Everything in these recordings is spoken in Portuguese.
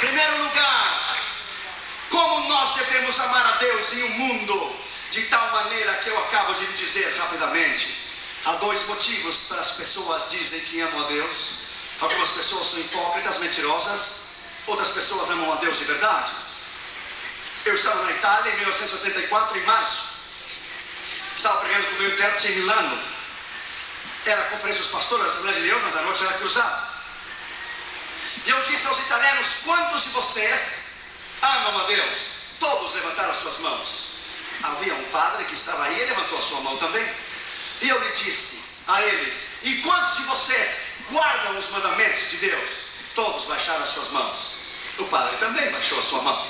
Primeiro lugar, como nós devemos amar a Deus em um mundo de tal maneira que eu acabo de lhe dizer rapidamente. Há dois motivos para as pessoas dizem que amam a Deus. Algumas pessoas são hipócritas, mentirosas. Outras pessoas amam a Deus de verdade. Eu estava na Itália em 1984, em março. Estava pregando com o meu intérprete em Milano. Era a conferência dos pastores da Assembleia de Deus, mas a noite era cruzada. E eu disse aos italianos: quantos de vocês amam a Deus? Todos levantaram as suas mãos. Havia um padre que estava aí, ele levantou a sua mão também. E eu lhe disse a eles: e quantos de vocês guardam os mandamentos de Deus? Todos baixaram as suas mãos. O padre também baixou a sua mão.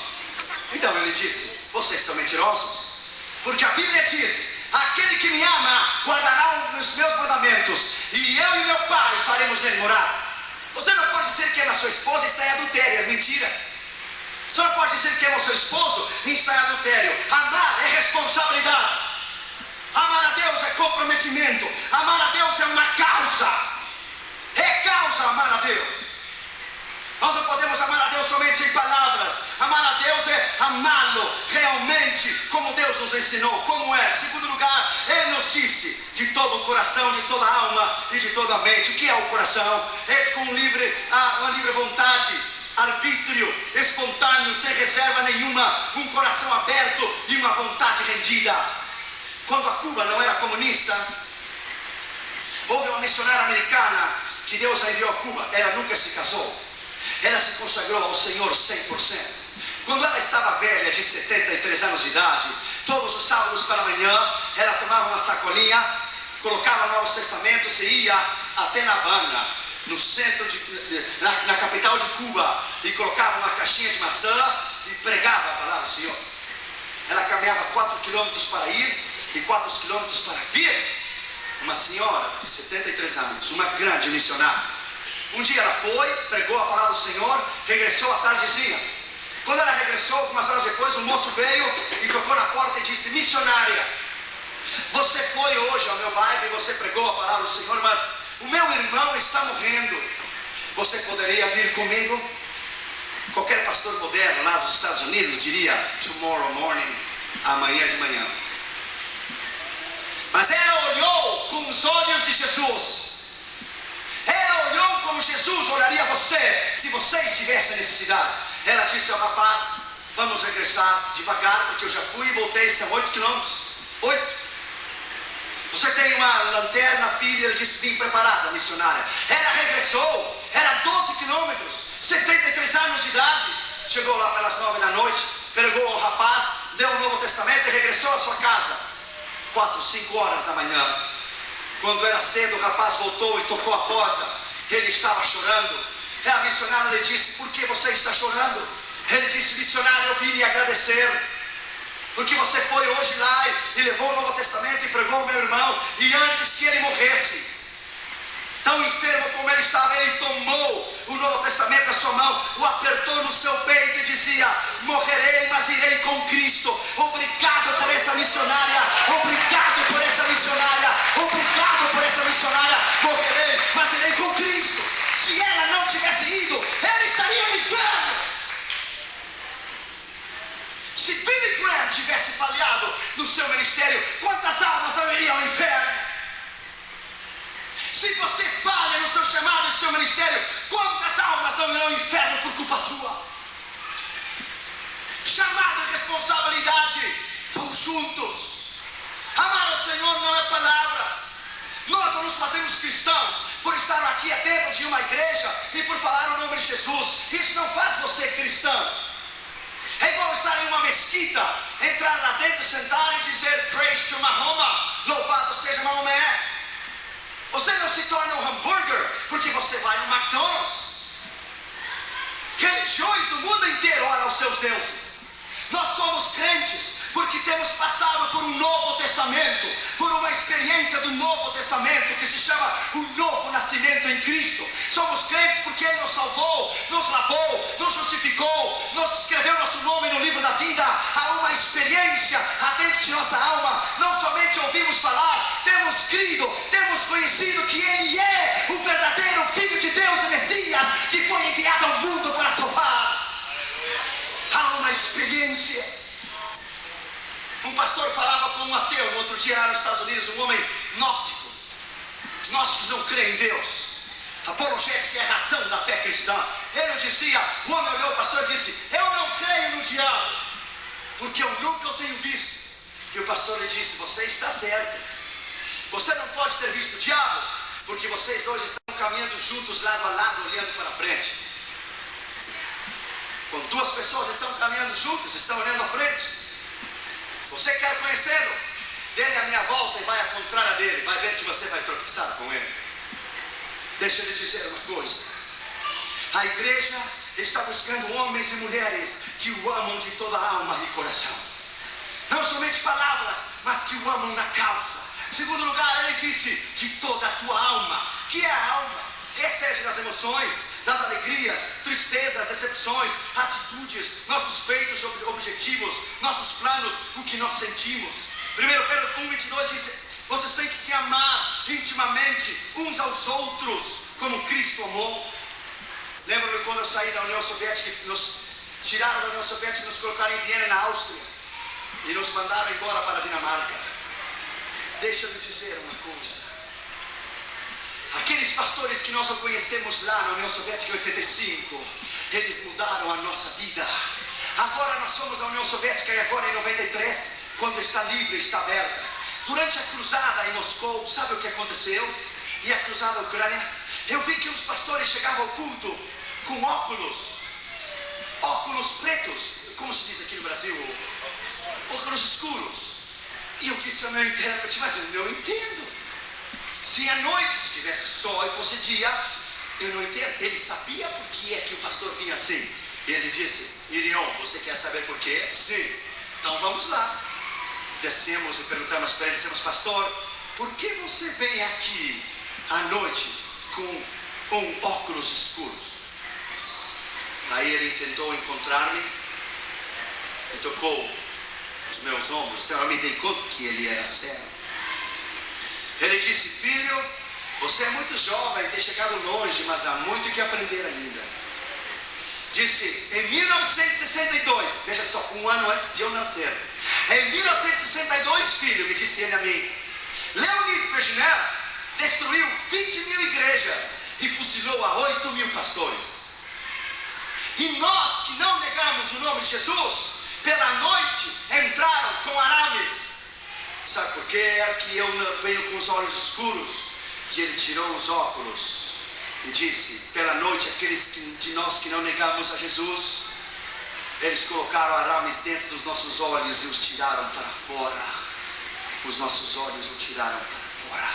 Então ele disse: vocês são mentirosos, porque a Bíblia diz: aquele que me ama guardará os meus mandamentos, e eu e meu Pai faremos nele morar. Você não pode dizer que ama a sua esposa e está em adultério, é mentira. Você não pode dizer que ama o seu esposo e está em adultério. Amar é responsabilidade. Amar a Deus é comprometimento. Amar a Deus é uma causa. É causa amar a Deus. Nós não podemos amar a Deus somente em palavras. Amar a Deus é amá-lo realmente como Deus nos ensinou. Como é? Segundo lugar, Ele nos disse: de todo o coração, de toda a alma e de toda a mente. O que é o coração? É com uma livre vontade, arbítrio, espontâneo, sem reserva nenhuma, um coração aberto e uma vontade rendida. Quando a Cuba não era comunista, houve uma missionária americana que Deus a enviou a Cuba. Ela nunca se casou. Ela se consagrou ao Senhor 100%. Quando ela estava velha, de 73 anos de idade, todos os sábados pela manhã, ela tomava uma sacolinha, colocava Novos Testamentos e ia até La Habana, no centro na capital de Cuba, e colocava uma caixinha de maçã e pregava a palavra do Senhor. Ela caminhava 4 quilômetros para ir e 4 quilômetros para vir. Uma senhora de 73 anos, uma grande missionária. Um dia ela foi, pregou a palavra do Senhor, regressou à tardezinha. Quando ela regressou, algumas horas depois, um moço veio e tocou na porta e disse: missionária, você foi hoje ao meu bairro e você pregou a palavra do Senhor, mas o meu irmão está morrendo. Você poderia vir comigo? Qualquer pastor moderno lá nos Estados Unidos diria: tomorrow morning, amanhã de manhã. Mas ela olhou com os olhos de Jesus. Ela olhou como Jesus olharia você se você estivesse em necessidade. Ela disse ao rapaz: vamos regressar devagar, porque eu já fui e voltei, são 8 quilômetros. 8. Você tem uma lanterna, filha? Ele disse: vim preparada, missionária. Ela regressou, era 12 quilômetros, 73 anos de idade. Chegou lá pelas 9 da noite, pregou ao rapaz, deu o Novo Testamento e regressou à sua casa. 4, 5 horas da manhã. Quando era cedo, o rapaz voltou e tocou a porta. Ele estava chorando. A missionária lhe disse: por que você está chorando? Ele disse: missionária, eu vim lhe agradecer, porque você foi hoje lá e levou o Novo Testamento e pregou o meu irmão, e antes que ele morresse, tão enfermo como ele estava, ele tomou o Novo Testamento na sua mão, o apertou no seu peito e dizia: morrerei, mas irei com Cristo. Obrigado por essa missionária, obrigado por essa missionária, obrigado por essa missionária. Morrerei, mas irei com Cristo. Se ela não tivesse ido, ela estaria no inferno. Se Billy Graham tivesse falhado no seu ministério, quantas almas não iriam ao inferno? Se você falha no seu chamado e no seu ministério, quantas almas não irão ao inferno por culpa tua? Chamado e responsabilidade vão juntos. Amar ao Senhor não é palavras. Nós não nos fazemos cristãos por estar aqui dentro de uma igreja e por falar o nome de Jesus. Isso não faz você cristão. É igual estar em uma mesquita, entrar lá dentro, sentar e dizer praise to Mahoma, louvado seja Maomé. Você não se torna um hambúrguer porque você vai no McDonald's. Religiões do mundo inteiro oram aos seus deuses. Nós somos crentes porque temos passado por um Novo Testamento, por uma experiência do Novo Testamento que se chama o novo nascimento em Cristo. Somos crentes porque Ele nos salvou, nos lavou, nos justificou, nos escreveu nosso nome no livro da vida. Há uma experiência dentro de nossa alma. Não somente ouvimos falar, temos crido, temos conhecido que Ele é o verdadeiro Filho de Deus, o Messias, que foi enviado ao mundo para salvar. uma experiência. Um pastor falava com um ateu no outro dia lá nos Estados Unidos, um homem gnóstico. Os gnósticos não creem em Deus. Apologética é a razão da fé cristã. Ele dizia, o homem olhou o pastor e disse, eu não creio no diabo, porque eu nunca o tenho visto. E o pastor lhe disse, você está certo. Você não pode ter visto o diabo, porque vocês dois estão caminhando juntos, lado a lado, olhando para frente. Quando duas pessoas estão caminhando juntas, estão olhando à frente. Se você quer conhecê-lo, dê-lhe a minha volta e vai à contrária dele. Vai ver que você vai tropeçar com ele. Deixa eu lhe dizer uma coisa. A igreja está buscando homens e mulheres que o amam de toda a alma e coração. Não somente palavras, mas que o amam na causa. Segundo lugar, ele disse, de toda a tua alma. Que é a alma? Excede nas emoções, nas alegrias, tristezas, decepções, atitudes, nossos feitos, objetivos, nossos planos, o que nós sentimos. 1 Pedro 1:22 diz, vocês têm que se amar intimamente uns aos outros, como Cristo amou. Lembra-me quando eu saí da União Soviética, nos tiraram da União Soviética e nos colocaram em Viena, na Áustria, e nos mandaram embora para a Dinamarca. Deixa eu lhe dizer uma coisa. Aqueles pastores que nós conhecemos lá na União Soviética em 85, eles mudaram a nossa vida. Agora nós somos da União Soviética e agora em 93, quando está livre, está aberta. Durante a cruzada em Moscou, sabe o que aconteceu? E a cruzada Ucrânia, eu vi que os pastores chegavam ao culto com óculos pretos, como se diz aqui no Brasil, óculos escuros. E eu disse ao meu intérprete, mas eu não entendo. Se à noite estivesse sol e fosse dia, eu não entendo. Ele sabia por que é que o pastor vinha assim. Ele disse, Irion, você quer saber por quê? Sim. Então vamos lá. Descemos e perguntamos para ele, dissemos, pastor, por que você vem aqui à noite com óculos escuros? Aí ele tentou encontrar-me e tocou os meus ombros. Então eu me dei conta que ele era cego. Ele disse, filho, você é muito jovem, tem chegado longe, mas há muito que aprender ainda. Disse, em 1962, veja só, um ano antes de eu nascer. Em 1962, filho, me disse ele a mim, Leonid Brezhnev destruiu 20.000 igrejas e fuzilou a 8.000 pastores. E nós que não negamos o nome de Jesus, pela noite entraram com arames. Sabe por quê? Era que eu venho com os olhos escuros. E ele tirou os óculos e disse, pela noite, aqueles de nós que não negamos a Jesus, eles colocaram arames dentro dos nossos olhos e os tiraram para fora. Os nossos olhos o tiraram para fora.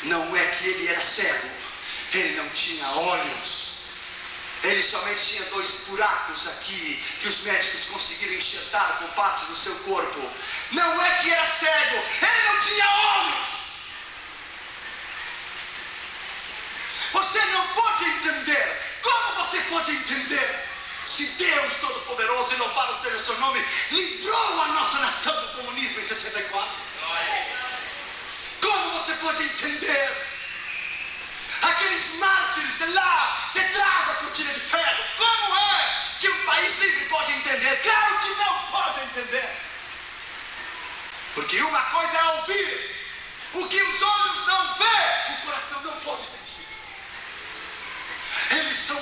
Não é que ele era cego, ele não tinha olhos. Ele somente tinha 2 buracos aqui, que os médicos conseguiram enxertar com parte do seu corpo. Não é que era cego, ele não tinha olhos. Você não pode entender. Como você pode entender? Se Deus Todo-Poderoso, e louvado seja o seu nome, livrou a nossa nação do comunismo em 64. Como você pode entender? Aqueles mártires de lá, de trás da cortina de ferro. Como é que um país livre pode entender? Claro que não pode entender. Porque uma coisa é ouvir. O que os olhos não vê, o coração não pode sentir. Eles são